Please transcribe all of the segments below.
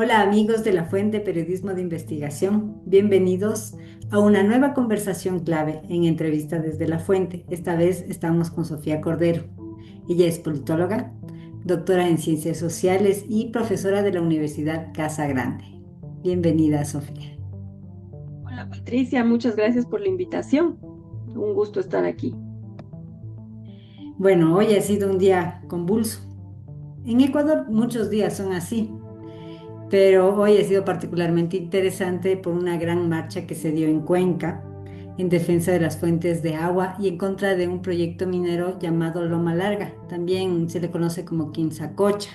Hola amigos de la Fuente Periodismo de Investigación, bienvenidos a una nueva conversación clave en Entrevista desde la Fuente. Esta vez estamos con Sofía Cordero. Ella es politóloga, doctora en Ciencias Sociales y profesora de la Universidad Casa Grande. Bienvenida, Sofía. Hola Patricia, muchas gracias por la invitación. Un gusto estar aquí. Bueno, hoy ha sido un día convulso. En Ecuador muchos días son así, pero hoy ha sido particularmente interesante por una gran marcha que se dio en Cuenca en defensa de las fuentes de agua y en contra de un proyecto minero llamado Loma Larga, también se le conoce como Quimsacocha.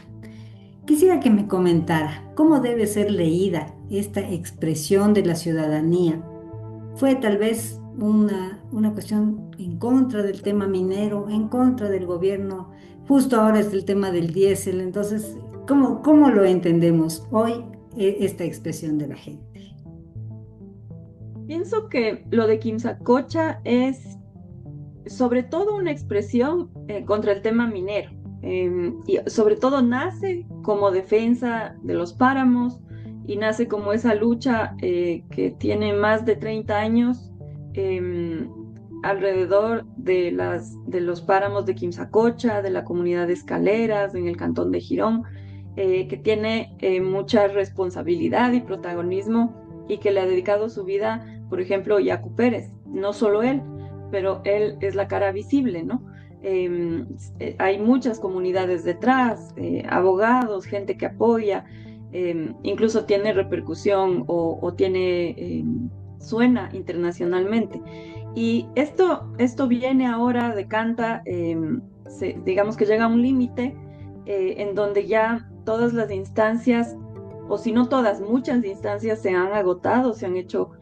Quisiera que me comentara cómo debe ser leída esta expresión de la ciudadanía. ¿Fue tal vez una cuestión en contra del tema minero, en contra del gobierno? Justo ahora es el tema del diésel, entonces, ¿cómo lo entendemos hoy esta expresión de la gente? Pienso que lo de Quimsacocha es sobre todo una expresión contra el tema minero. Y sobre todo nace como defensa de los páramos y nace como esa lucha que tiene más de 30 años em, alrededor de los páramos de Quimsacocha, de la comunidad de Escaleras, en el cantón de Girón, que tiene mucha responsabilidad y protagonismo y que le ha dedicado su vida, por ejemplo, Yacu Pérez, no solo él, pero él es la cara visible, ¿no? Eh, Hay muchas comunidades detrás, abogados, gente que apoya, incluso tiene repercusión o tiene, suena internacionalmente. Y esto viene ahora, decanta, digamos que llega a un límite en donde ya todas las instancias, o si no todas, muchas instancias se han agotado, se han hecho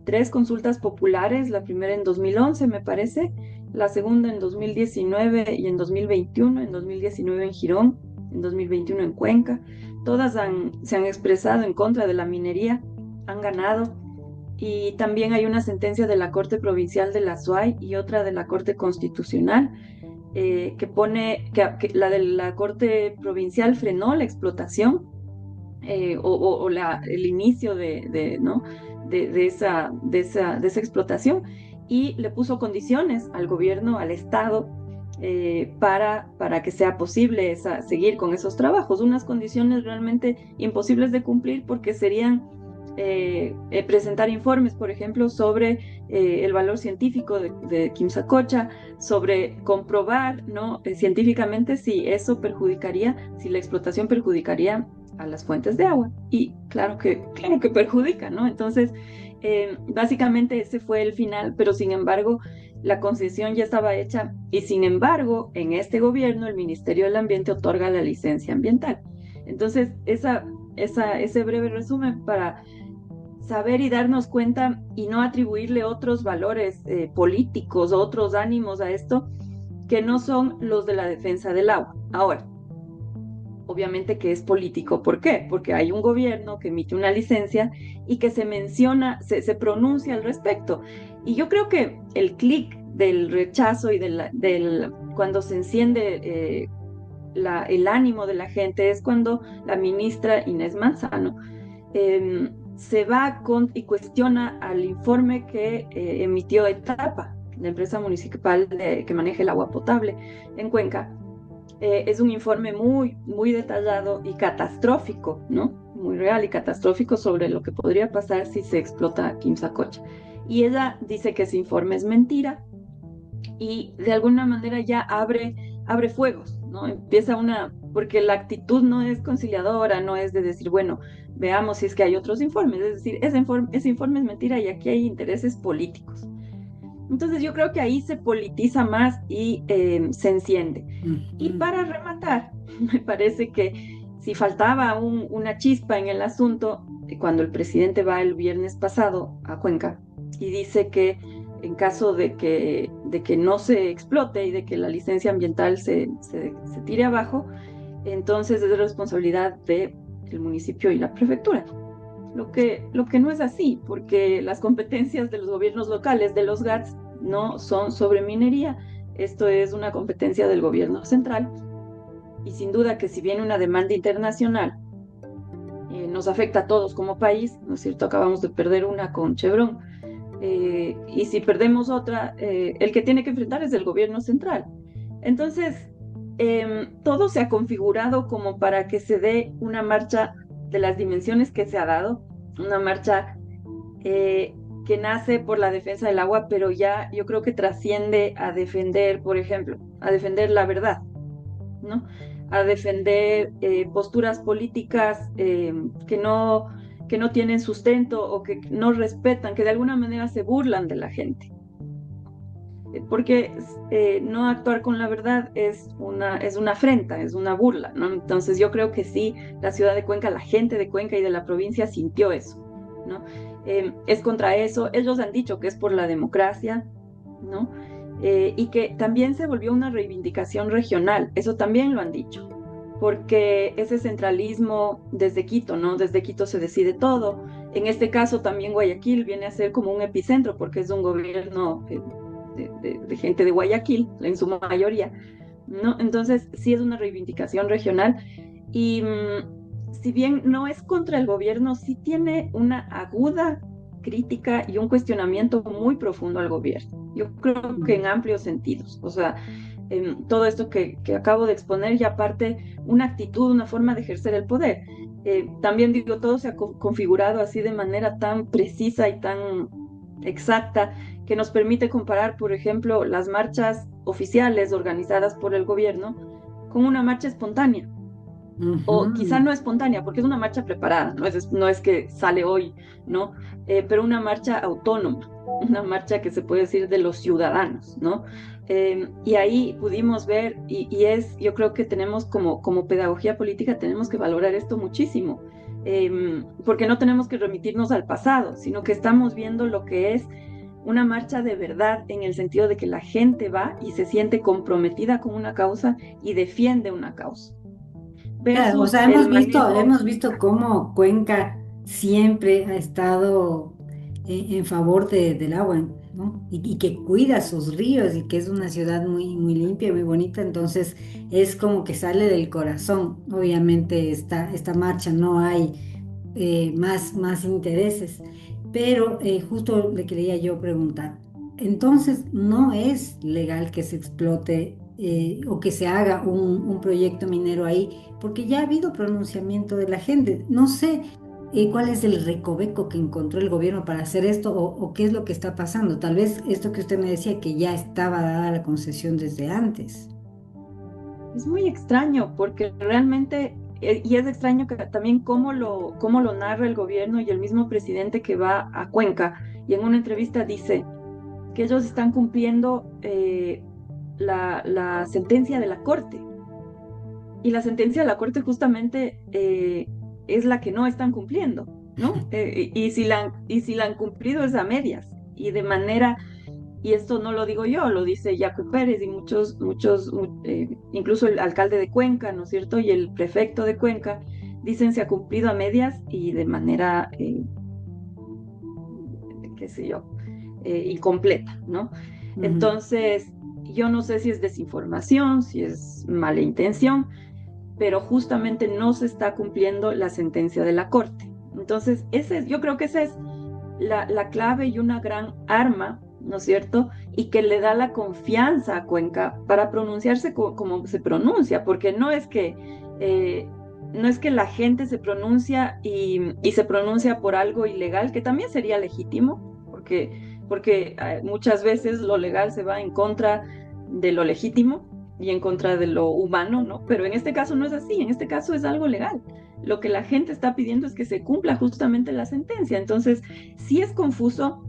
tres consultas populares, la primera en 2011 me parece, la segunda en 2019 y en 2021, en 2019 en Girón, en 2021 en Cuenca. Todas se han expresado en contra de la minería, han ganado. Y también hay una sentencia de la Corte Provincial de la SUAY y otra de la Corte Constitucional que pone que la de la Corte Provincial frenó la explotación el inicio ¿no? de esa explotación y le puso condiciones al gobierno, al Estado, para que sea posible seguir con esos trabajos, unas condiciones realmente imposibles de cumplir porque serían presentar informes, por ejemplo, sobre el valor científico de Quimsacocha, sobre comprobar, ¿no? Científicamente si eso perjudicaría, si la explotación perjudicaría a las fuentes de agua. Y claro que perjudica, ¿no? Entonces, básicamente ese fue el final, pero sin embargo, la concesión ya estaba hecha y sin embargo, en este gobierno, el Ministerio del Ambiente otorga la licencia ambiental. Entonces, ese breve resumen para saber y darnos cuenta y no atribuirle otros valores políticos o otros ánimos a esto que no son los de la defensa del agua. Ahora, obviamente que es político. ¿Por qué? Porque hay un gobierno que emite una licencia y que se menciona, se pronuncia al respecto. Y yo creo que el clic del rechazo y cuando se enciende el ánimo de la gente es cuando la ministra Inés Manzano se va y cuestiona al informe que emitió Etapa, la empresa municipal que maneja el agua potable en Cuenca. Es un informe muy, muy detallado y catastrófico, ¿no? Muy real y catastrófico sobre lo que podría pasar si se explota Quimsacocha. Y ella dice que ese informe es mentira y de alguna manera ya abre fuegos, ¿no? Empieza porque la actitud no es conciliadora, no es de decir, bueno, veamos si es que hay otros informes, es decir, ese informe es mentira y aquí hay intereses políticos. Entonces yo creo que ahí se politiza más y se enciende. Y Ujú. para rematar, me parece que si faltaba una chispa en el asunto, cuando el presidente va el viernes pasado a Cuenca y dice que en caso de que no se explote y de que la licencia ambiental se tire abajo, entonces es responsabilidad del municipio y la prefectura. Lo que no es así, porque las competencias de los gobiernos locales, de los GATS, no son sobre minería. Esto es una competencia del gobierno central y sin duda que si viene una demanda internacional nos afecta a todos como país, ¿no es cierto? Acabamos de perder una con Chevron, y si perdemos otra, el que tiene que enfrentar es el gobierno central. Entonces, todo se ha configurado como para que se dé una marcha de las dimensiones que se ha dado, una marcha eh, que nace por la defensa del agua, pero ya yo creo que trasciende a defender, por ejemplo, a defender la verdad, ¿no? A defender posturas políticas que no tienen sustento o que no respetan, que de alguna manera se burlan de la gente. Porque no actuar con la verdad es una afrenta, es una burla, ¿no? Entonces yo creo que sí, la ciudad de Cuenca, la gente de Cuenca y de la provincia sintió eso, ¿no? Es contra eso. Ellos han dicho que es por la democracia, ¿no? Y que también se volvió una reivindicación regional, eso también lo han dicho, porque ese centralismo desde Quito, ¿no? Desde Quito se decide todo. En este caso también Guayaquil viene a ser como un epicentro porque es un gobierno de gente de Guayaquil, en su mayoría, ¿no? Entonces sí es una reivindicación regional y si bien no es contra el gobierno, sí tiene una aguda crítica y un cuestionamiento muy profundo al gobierno. Yo creo que en amplios sentidos, o sea, todo esto que acabo de exponer ya parte una actitud, una forma de ejercer el poder. También digo, todo se ha configurado así de manera tan precisa y tan exacta que nos permite comparar, por ejemplo, las marchas oficiales organizadas por el gobierno con una marcha espontánea o quizá Ujú. no espontánea, porque es una marcha preparada, no es que sale hoy, ¿no? Pero una marcha autónoma, una marcha que se puede decir de los ciudadanos, ¿no? Y ahí pudimos ver, yo creo que tenemos como pedagogía política, tenemos que valorar esto muchísimo, porque no tenemos que remitirnos al pasado, sino que estamos viendo lo que es una marcha de verdad en el sentido de que la gente va y se siente comprometida con una causa y defiende una causa Claro, o versus sea, el manejo. hemos visto cómo Cuenca siempre ha estado en favor del agua, ¿no? Y que cuida sus ríos y que es una ciudad muy, muy limpia, muy bonita, entonces es como que sale del corazón. Obviamente esta marcha no hay más intereses, pero justo le quería yo preguntar, entonces no es legal que se explote o que se haga un proyecto minero ahí porque ya ha habido pronunciamiento de la gente. No sé cuál es el recoveco que encontró el gobierno para hacer esto o qué es lo que está pasando. Tal vez esto que usted me decía, que ya estaba dada la concesión desde antes. Es muy extraño porque realmente, y es extraño que también cómo lo narra el gobierno y el mismo presidente que va a Cuenca y en una entrevista dice que ellos están cumpliendo la sentencia de la Corte. Y la sentencia de la Corte justamente es la que no están cumpliendo, ¿no? Y si la han cumplido es a medias y de manera, y esto no lo digo yo, lo dice Jaco Pérez y incluso el alcalde de Cuenca, ¿no es cierto? Y el prefecto de Cuenca, dicen se ha cumplido a medias y de manera, qué sé yo, incompleta, ¿no? Ujú. Entonces, yo no sé si es desinformación, si es mala intención, pero justamente no se está cumpliendo la sentencia de la Corte. Entonces, yo creo que esa es la clave y una gran arma, ¿no es cierto? Y que le da la confianza a Cuenca para pronunciarse como se pronuncia, porque eh, no es que la gente se pronuncia y se pronuncia por algo ilegal, que también sería legítimo, porque muchas veces lo legal se va en contra de lo legítimo y en contra de lo humano, ¿no? Pero en este caso no es así, en este caso es algo legal. Lo que la gente está pidiendo es que se cumpla justamente la sentencia. Entonces, sí es confuso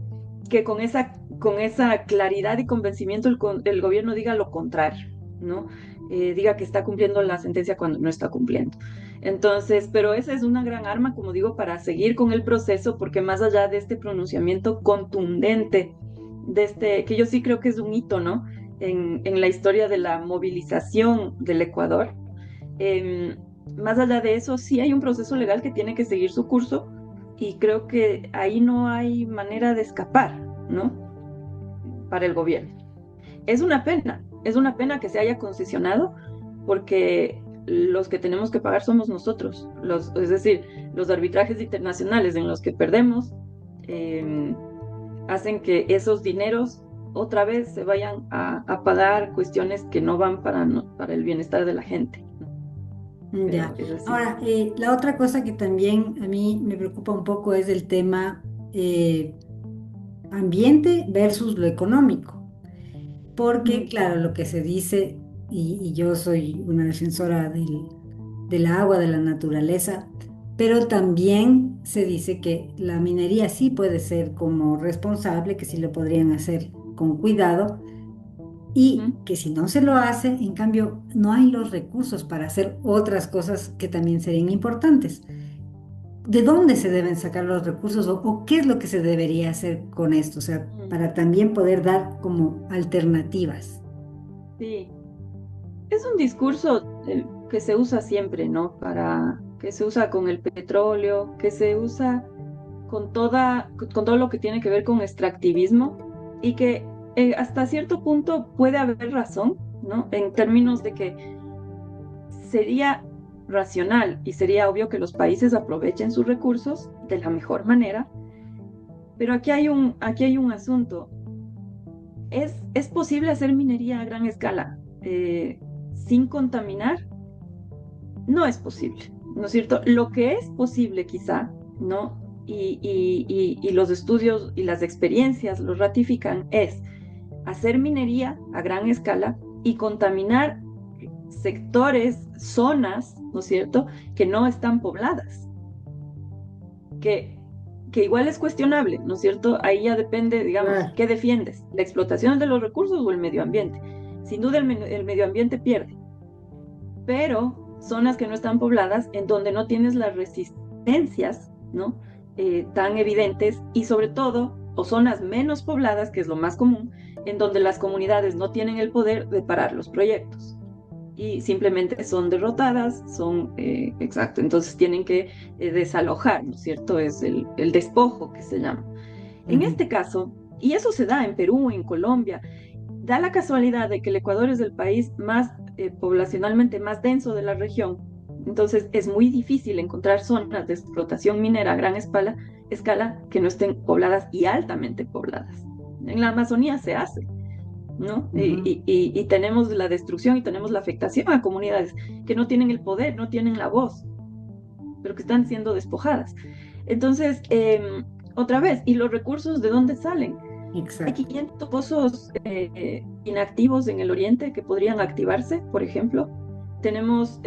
que con esa claridad y convencimiento el gobierno diga lo contrario, ¿no? Diga que está cumpliendo la sentencia cuando no está cumpliendo. Entonces, pero esa es una gran arma, como digo, para seguir con el proceso, porque más allá de este pronunciamiento contundente, que yo sí creo que es un hito, ¿no? En la historia de la movilización del Ecuador, eh, más allá de eso, sí hay un proceso legal que tiene que seguir su curso y creo que ahí no hay manera de escapar, ¿no? Para el gobierno. Es una pena que se haya concesionado porque los que tenemos que pagar somos nosotros, es decir, los arbitrajes internacionales en los que perdemos hacen que esos dineros otra vez se vayan a pagar cuestiones que no van para el bienestar de la gente. Ya. Pero es así. Ahora, la otra cosa que también a mí me preocupa un poco es el tema ambiente versus lo económico. Porque, Mm, claro, lo que se dice, y yo soy una defensora del agua, de la naturaleza, pero también se dice que la minería sí puede ser como responsable, que sí lo podrían hacer con cuidado, y ujú. que si no se lo hace, en cambio, no hay los recursos para hacer otras cosas que también serían importantes. ¿De dónde se deben sacar los recursos o qué es lo que se debería hacer con esto? O sea, Mm, para también poder dar como alternativas. sí, es un discurso que se usa siempre, ¿no? Que se usa con el petróleo, que se usa con todo lo que tiene que ver con extractivismo y que hasta cierto punto puede haber razón, ¿no? En términos de que sería racional y sería obvio que los países aprovechen sus recursos de la mejor manera, pero aquí hay un asunto. Es posible hacer minería a gran escala sin contaminar? No es posible, ¿no es cierto? Lo que es posible quizá, ¿no? Y los estudios y las experiencias lo ratifican, es hacer minería a gran escala y contaminar sectores, zonas, ¿no es cierto?, que no están pobladas, que, que igual es cuestionable, ¿no es cierto? Ahí ya depende, digamos, Claro. ¿qué defiendes? ¿La explotación de los recursos o el medio ambiente? Sin duda el medio ambiente pierde, pero zonas que no están pobladas, en donde no tienes las resistencias, ¿no? Tan evidentes y sobre todo, o zonas menos pobladas, que es lo más común, en donde las comunidades no tienen el poder de parar los proyectos y simplemente son derrotadas, exacto, entonces tienen que desalojar, ¿no es cierto? Es el despojo que se llama. En Ujú. este caso, y eso se da en Perú, en Colombia, da la casualidad de que el Ecuador es el país más poblacionalmente más denso de la región. Entonces es muy difícil encontrar zonas de explotación minera a gran escala que no estén pobladas y altamente pobladas. En la Amazonía se hace, ¿no? Ujú. Y tenemos la destrucción y tenemos la afectación a comunidades que no tienen el poder, no tienen la voz, pero que están siendo despojadas. Entonces, otra vez, ¿y los recursos de dónde salen? Hay Exacto. 500 pozos inactivos en el oriente que podrían activarse, por ejemplo. Tenemos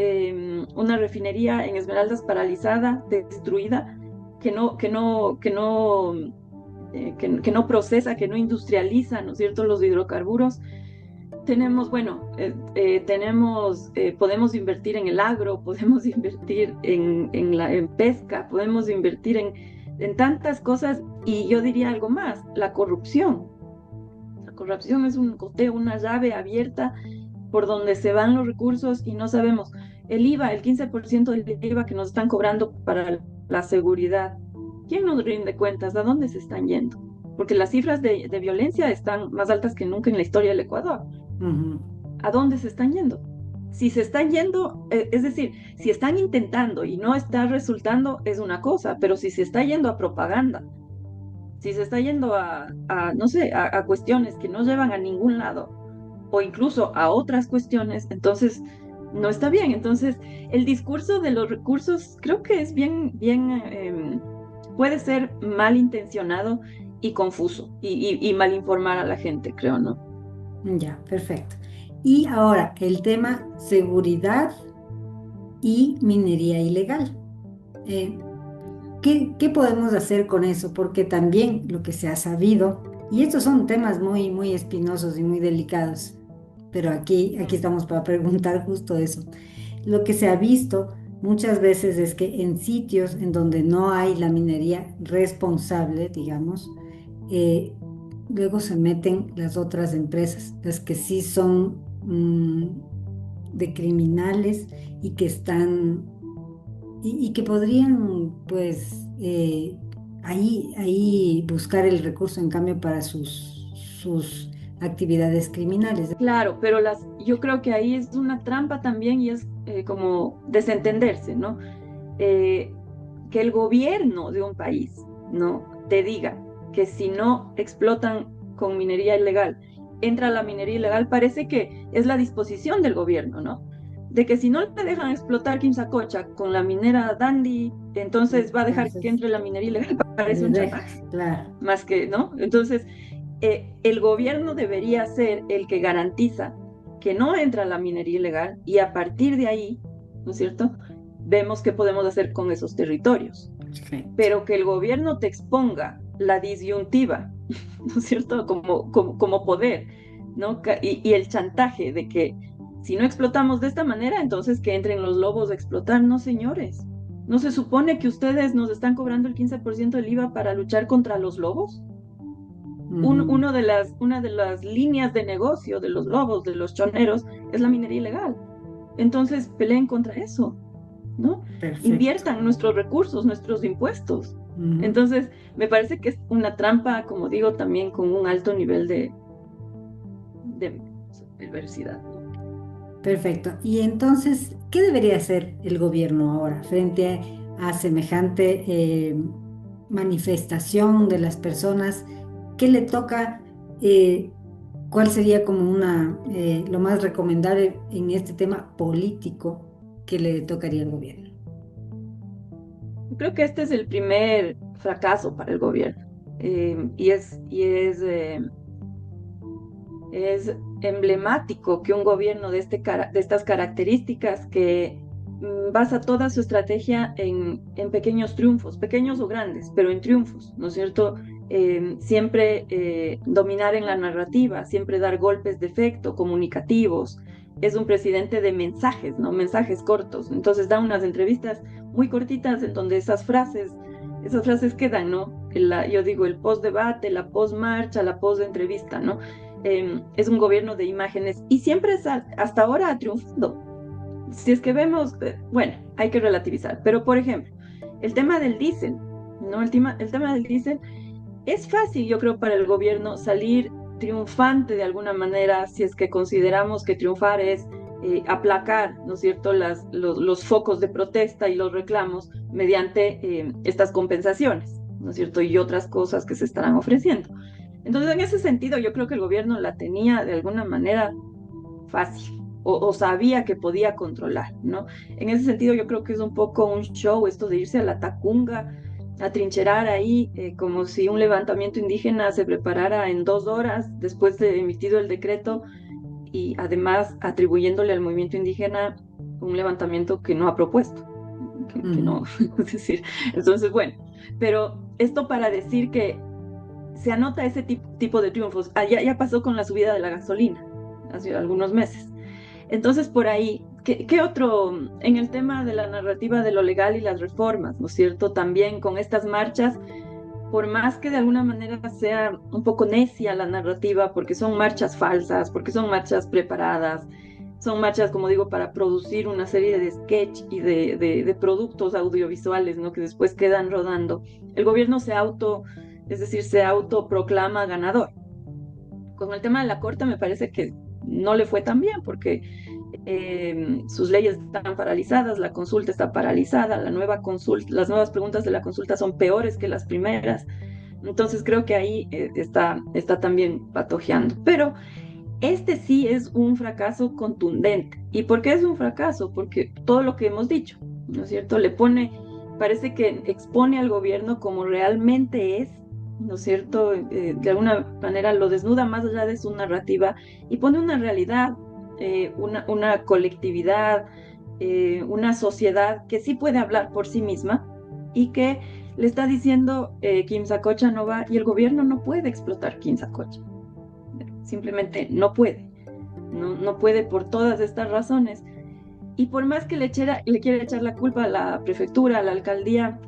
una refinería en Esmeraldas paralizada, destruida, que no procesa, que no industrializa, ¿no es cierto?, los hidrocarburos. Tenemos, bueno, podemos invertir en el agro, podemos invertir en pesca, podemos invertir en tantas cosas y yo diría algo más, la corrupción. La corrupción es un goteo, una llave abierta por donde se van los recursos y no sabemos. El IVA, el 15% del IVA que nos están cobrando para la seguridad, ¿quién nos rinde cuentas? ¿A dónde se están yendo? Porque las cifras de violencia están más altas que nunca en la historia del Ecuador. Ujú. ¿A dónde se están yendo? Si se están yendo, es decir, si están intentando y no está resultando, es una cosa, pero si se está yendo a propaganda, si se está yendo no sé, a cuestiones que no llevan a ningún lado, o incluso a otras cuestiones, entonces no está bien. Entonces, el discurso de los recursos creo que es puede ser malintencionado y confuso y mal informar a la gente, creo, ¿no? Ya, perfecto. Y ahora, el tema seguridad y minería ilegal. Eh, ¿qué podemos hacer con eso? Porque también lo que se ha sabido, y estos son temas muy, muy espinosos y muy delicados, pero aquí Mm, estamos para preguntar justo eso. Lo que se ha visto muchas veces es que en sitios en donde no hay la minería responsable, digamos, eh, luego se meten las otras empresas, las que sí son de criminales y que están y que podrían, pues, ahí buscar el recurso en cambio para sus actividades criminales. claro, pero yo creo que ahí es una trampa también y es como desentenderse, ¿no? Eh, que el gobierno de un país, ¿no? Te diga que si no explotan con minería ilegal, entra la minería ilegal, parece que es la disposición del gobierno, ¿no? De que si no le dejan explotar Quimsacocha con la minera Dandy, entonces va a dejar que Entonces, entre la minería ilegal, parece le un dejas, chantaje, claro. más que, ¿no? Entonces, el gobierno debería ser el que garantiza que no entra la minería ilegal y a partir de ahí, ¿no es cierto? Vemos qué podemos hacer con esos territorios, Perfecto. pero que el gobierno te exponga la disyuntiva, ¿no es cierto? Como poder, ¿no? Y el chantaje de que si no explotamos de esta manera, entonces que entren los lobos a explotar. No, señores. ¿No se supone que ustedes nos están cobrando el 15% del IVA para luchar contra los lobos? Ujú. Una de las líneas de negocio de los lobos, de los choneros, es la minería ilegal. Entonces peleen contra eso, ¿no? Perfecto. Inviertan nuestros recursos, nuestros impuestos. Ujú. Entonces, me parece que es una trampa, como digo, también con un alto nivel de perversidad, ¿no? Perfecto. Y entonces, ¿qué debería hacer el gobierno ahora frente a semejante manifestación de las personas? ¿Qué le toca? ¿Cuál sería como lo más recomendable en este tema político que le tocaría al gobierno? Yo creo que este es el primer fracaso para el gobierno. Es emblemático que un gobierno de estas características que basa toda su estrategia en pequeños triunfos, pequeños o grandes, pero en triunfos, ¿no es cierto? Siempre dominar en la narrativa, siempre dar golpes de efecto comunicativos. Es un presidente de mensajes, ¿no? Mensajes cortos. Entonces da unas entrevistas muy cortitas en donde esas frases quedan, ¿no? Yo digo, el post-debate, la post-marcha, la post-entrevista, ¿no? Es un gobierno de imágenes y siempre hasta ahora ha triunfado. Si es que vemos, bueno, hay que relativizar, pero por ejemplo, el tema del diésel, ¿no? El tema del diésel es fácil, yo creo, para el gobierno salir triunfante de alguna manera si es que consideramos que triunfar es aplacar, ¿no es cierto?, los focos de protesta y los reclamos mediante estas compensaciones, ¿no es cierto?, y otras cosas que se estarán ofreciendo. Entonces, en ese sentido, yo creo que el gobierno la tenía de alguna manera fácil o sabía que podía controlar, ¿no? En ese sentido, yo creo que es un poco un show esto de irse a la Tacunga, a trincherar ahí, como si un levantamiento indígena se preparara en 2 horas después de emitido el decreto y además atribuyéndole al movimiento indígena un levantamiento que no ha propuesto, que no, Ujú. es decir, entonces, bueno, pero esto para decir que se anota ese tipo de triunfos. Ya pasó con la subida de la gasolina hace algunos meses. Entonces, por ahí, ¿qué otro? En el tema de la narrativa de lo legal y las reformas, ¿no es cierto? También con estas marchas, por más que de alguna manera sea un poco necia la narrativa, porque son marchas falsas, porque son marchas preparadas, son marchas, como digo, para producir una serie de sketch y de productos audiovisuales, ¿no? Que después quedan rodando. El gobierno es decir, se autoproclama ganador. Con el tema de la Corte me parece que no le fue tan bien porque sus leyes están paralizadas, la consulta está paralizada, las nuevas preguntas de la consulta son peores que las primeras. Entonces creo que ahí está también patojeando. Pero este sí es un fracaso contundente. ¿Y por qué es un fracaso? Porque todo lo que hemos dicho, ¿no es cierto? Parece que expone al gobierno como realmente es, ¿no es cierto? De alguna manera lo desnuda más allá de su narrativa y pone una realidad, una colectividad, una sociedad que sí puede hablar por sí misma y que le está diciendo Quimsacocha no va y el gobierno no puede explotar Quimsacocha, simplemente no puede, no puede por todas estas razones. Y por más que le quiera echar la culpa a la prefectura, a la alcaldía,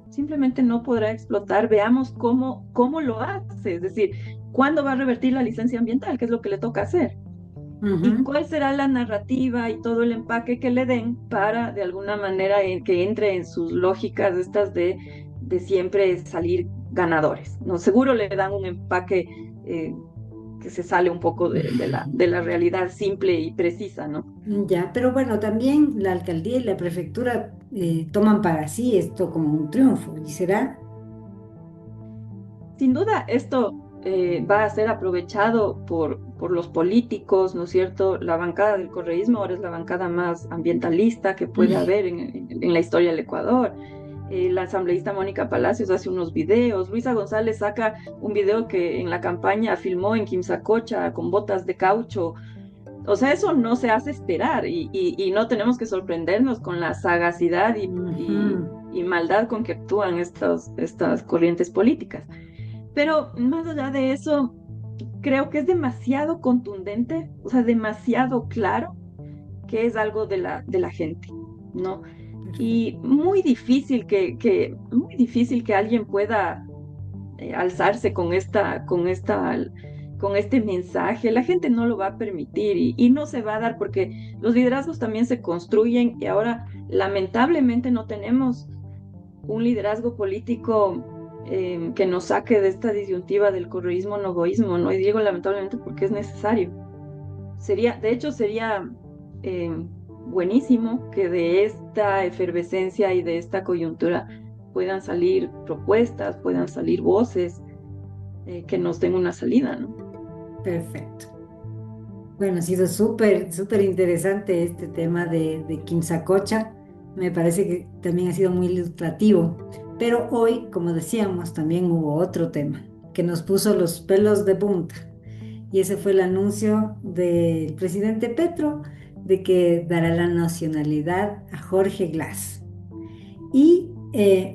simplemente no podrá explotar. Veamos cómo lo hace, es decir, cuándo va a revertir la licencia ambiental, que es lo que le toca hacer. Y Ujú. cuál será la narrativa y todo el empaque que le den para, de alguna manera, que entre en sus lógicas estas de siempre salir ganadores, ¿no? Seguro le dan un empaque que se sale un poco de la realidad simple y precisa, ¿no? Ya, pero bueno, también la alcaldía y la prefectura toman para sí esto como un triunfo. ¿Y será? Sin duda, esto va a ser aprovechado por los políticos, ¿no es cierto? La bancada del correísmo ahora es la bancada más ambientalista que puede haber en la historia del Ecuador. La asambleísta Mónica Palacios hace unos videos, Luisa González saca un video que en la campaña filmó en Quimsacocha con botas de caucho. O sea, eso no se hace esperar y no tenemos que sorprendernos con la sagacidad Ujú. y maldad con que actúan estas corrientes políticas. Pero más allá de eso, creo que es demasiado contundente, o sea, demasiado claro que es algo de la gente, ¿no? Perfecto. Y muy difícil que alguien pueda alzarse con este mensaje. La gente no lo va a permitir y no se va a dar porque los liderazgos también se construyen y ahora lamentablemente no tenemos un liderazgo político que nos saque de esta disyuntiva del correísmo-novoísmo, ¿no? Y digo lamentablemente porque es necesario. De hecho, sería eh, buenísimo que de esta efervescencia y de esta coyuntura puedan salir propuestas, puedan salir voces que nos den una salida, ¿no? Perfecto. Bueno, ha sido súper, súper interesante este tema de Quimsacocha. Me parece que también ha sido muy ilustrativo. Pero hoy, como decíamos, también hubo otro tema que nos puso los pelos de punta. Y ese fue el anuncio del presidente Petro de que dará la nacionalidad a Jorge Glass. Y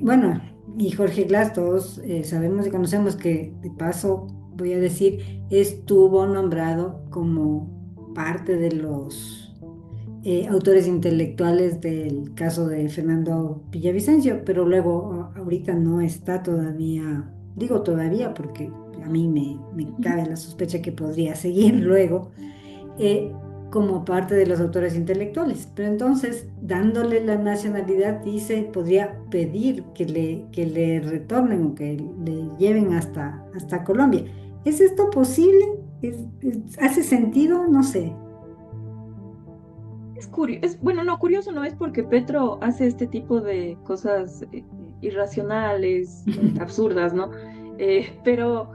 bueno, y Jorge Glass, todos sabemos y conocemos que, de paso, voy a decir, estuvo nombrado como parte de los autores intelectuales del caso de Fernando Villavicencio, pero luego ahorita no está todavía, digo todavía porque a mí me Ujú. cabe la sospecha que podría seguir luego eh, como parte de los autores intelectuales. Pero entonces, dándole la nacionalidad, dice, podría pedir que le retornen o que le lleven hasta Colombia. ¿Es esto posible? ¿Hace sentido? No sé. Es curioso, bueno, no, curioso no es porque Petro hace este tipo de cosas irracionales, absurdas, ¿no? Pero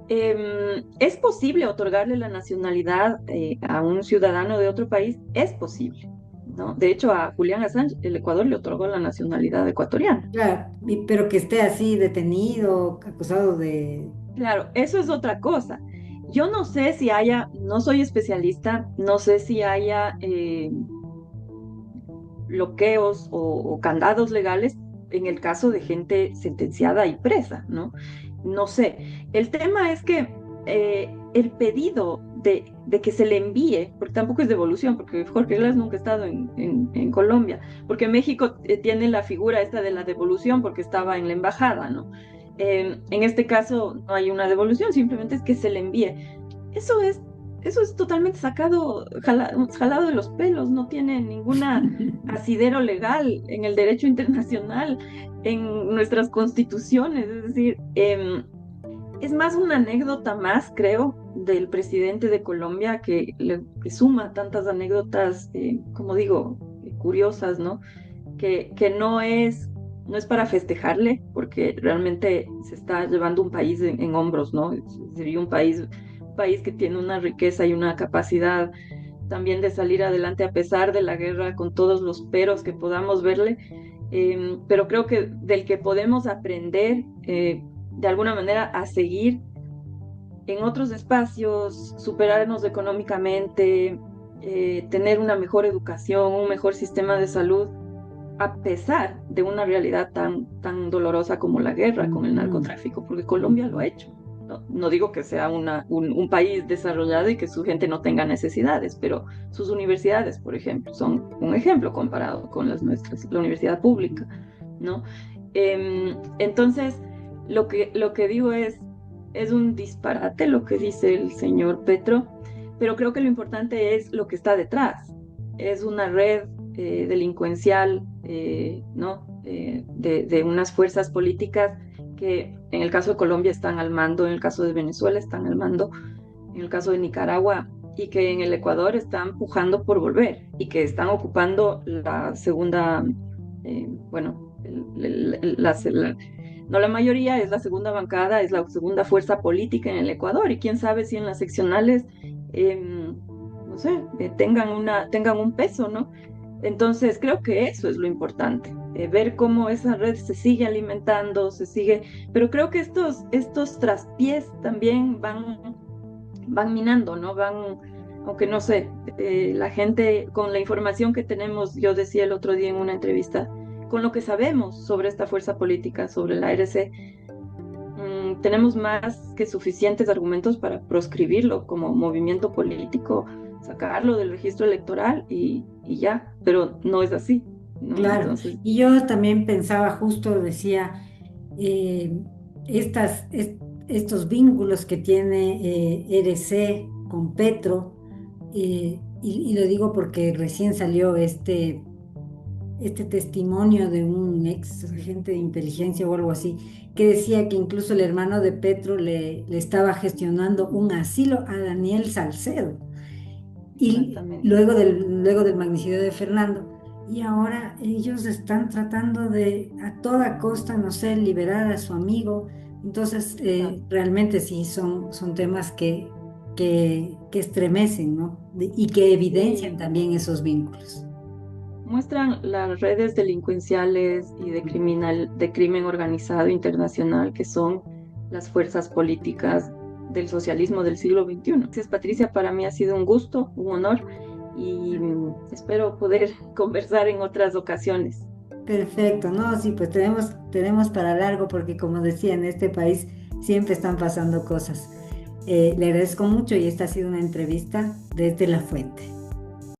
¿es posible otorgarle la nacionalidad a un ciudadano de otro país? Es posible, ¿no? De hecho, a Julián Assange, el Ecuador le otorgó la nacionalidad ecuatoriana. Claro, pero que esté así detenido, acusado de... Claro, eso es otra cosa. Yo no sé si haya, no soy especialista, no sé si haya bloqueos o candados legales en el caso de gente sentenciada y presa, ¿no? No sé. El tema es que el pedido de que se le envíe, porque tampoco es devolución, porque Jorge Glass nunca ha estado en Colombia, porque México tiene la figura esta de la devolución porque estaba en la embajada, ¿no? En este caso no hay una devolución, simplemente es que se le envíe. Eso es, eso es totalmente jalado de los pelos, no tiene ninguna asidero legal en el derecho internacional, en nuestras constituciones. Es decir, es más una anécdota más, creo, del presidente de Colombia que suma tantas anécdotas, como digo, curiosas, ¿no? Que no es para festejarle, porque realmente se está llevando un país en hombros, ¿no? Sería un país que tiene una riqueza y una capacidad también de salir adelante a pesar de la guerra, con todos los peros que podamos verle, pero creo que del que podemos aprender de alguna manera a seguir en otros espacios, superarnos económicamente, tener una mejor educación, un mejor sistema de salud, a pesar de una realidad tan dolorosa como la guerra con el Ujú, narcotráfico, porque Colombia lo ujú. ha hecho. No, no digo que sea un país desarrollado y que su gente no tenga necesidades, pero sus universidades, por ejemplo, son un ejemplo comparado con las nuestras, la universidad pública, ¿no? Entonces, lo que digo es un disparate lo que dice el señor Petro, pero creo que lo importante es lo que está detrás. Es una red delincuencial, ¿no? De unas fuerzas políticas que en el caso de Colombia están al mando, en el caso de Venezuela están al mando, en el caso de Nicaragua, y que en el Ecuador están pujando por volver y que están ocupando la segunda bueno, no la mayoría, es la segunda bancada, es la segunda fuerza política en el Ecuador y quién sabe si en las seccionales, no sé, tengan un peso, ¿no? Entonces, creo que eso es lo importante, ver cómo esa red se sigue alimentando, pero creo que estos traspiés también van minando, ¿no? Aunque no sé, la gente con la información que tenemos, yo decía el otro día en una entrevista, con lo que sabemos sobre esta fuerza política, sobre la RC, tenemos más que suficientes argumentos para proscribirlo como movimiento político, sacarlo del registro electoral y ya, pero no es así, ¿no? Claro, Entonces, y yo también pensaba justo, decía, eh, estos vínculos que tiene RC con Petro, y lo digo porque recién salió este testimonio de un ex agente de inteligencia o algo así, que decía que incluso el hermano de Petro le estaba gestionando un asilo a Daniel Salcedo y exactamente. luego del magnicidio de Fernando. Y ahora ellos están tratando de a toda costa, no sé, liberar a su amigo. Entonces, Claro. realmente sí son temas que estremecen, ¿no? Y que evidencian Sí, también esos vínculos. muestran las redes delincuenciales y de crimen organizado internacional que son las fuerzas políticas del socialismo del siglo XXI. Gracias, Patricia, para mí ha sido un gusto, un honor y espero poder conversar en otras ocasiones. Perfecto, no, sí, pues tenemos para largo porque como decía, en este país siempre están pasando cosas. Le agradezco mucho y esta ha sido una entrevista desde La Fuente.